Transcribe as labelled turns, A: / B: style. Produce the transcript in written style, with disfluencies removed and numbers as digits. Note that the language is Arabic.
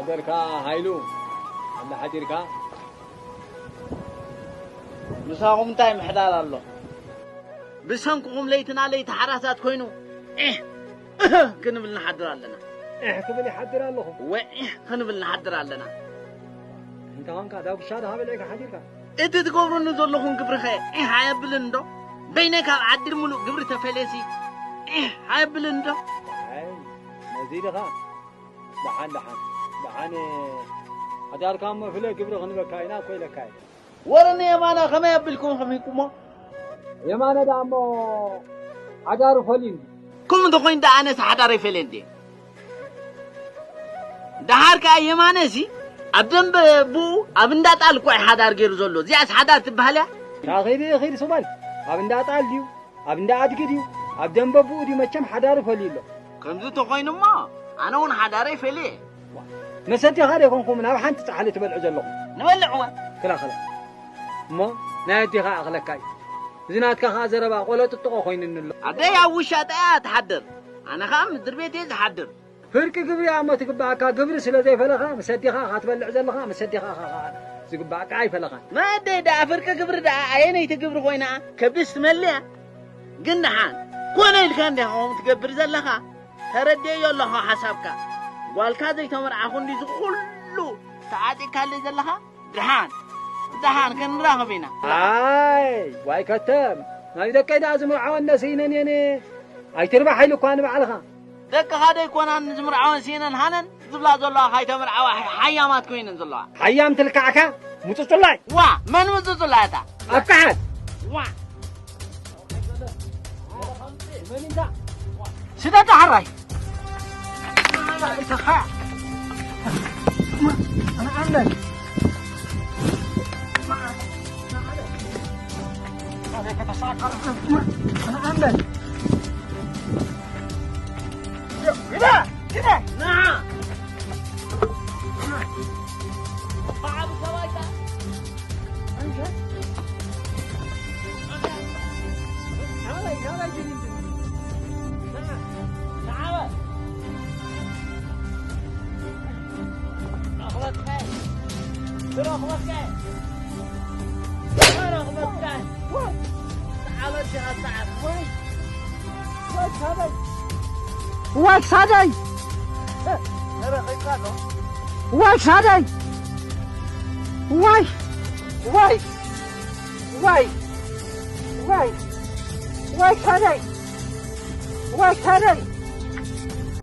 A: حدركا هايلو الله حدركا
B: مساقم تايم حدال الله بسنكم ليتنا ليت حراسات كوينو كنبلنا حدر لنا
A: كبلي حدر الله
B: كنبلنا حدر لنا
A: انت هانك داك شاد هابلك حدركا
B: انت تقولوا نزلكم قبر خير هاي بلندو بينك عدل ملو قبر تفلسي هاي بلندو
A: هاي مزيدها دحان هدار كام فيلا قبر غنبه كاينا كويلا كاي
B: ورني يمانا خما يبلكم خميكم
A: يمانا دامو هدار فلين
B: كم دقين دا أنا سحدار فلين دي دهار كاي يمانا زي أبدن بو أبن دات ألقوا حدار غير زلوا زي أس حدار تبهلا
A: يا خير سومال أبن دات ألديو أبن دات كديو أبدن بو دي مچم حدار فليلو
B: كم زو تقين ما أنا ون حدار فلي
A: مسنتي غير يكونكم من حنت تحلي تبلعوا زلوا
B: نولعوا
A: كلا ما نادي خا أغلكاي زينات كا زربا قولو تطقو خوين نلو
B: أدي وشات تحضر أنا خام دربيتي تحضر
A: فرق قبري عم تقبع كا قبري سلا زي فلخا مسدي خا تبلع زلخا مسدي خا تقبع كاي فلخا
B: ما أدي دا فرق قبري دا عيني تقبر خوينا كبس مليا قلنا حان كوني الكان دي هم تقبر زلخا تردي يلا حسابك قال كذا يتمر عخون دي كله تعادي كالي زلخا دهان كان راغبينا
A: هاي واي كتم هاي دك كده ازمر عون نسينن يعني هاي تربح حيلو كان معلها
B: دك هذا يكون ان زمر عون سينن هنن زبلا زلا هاي تمر عوا حيامات كوين زلا
A: حيام تلكعك متصلاي
B: وا من متصلاي تا
A: ابقعد
B: وا من انت سيدا تحري
A: انا عندك هذا كتساكر أنا عندك كده
B: نعم بعض سوايتا أنت
A: تعال جديد
B: تعال أخلص خير ترى أخلص خير أنا أخلص خير تعال الجهة تعال
A: واكس هذا واكس هذا واي هذا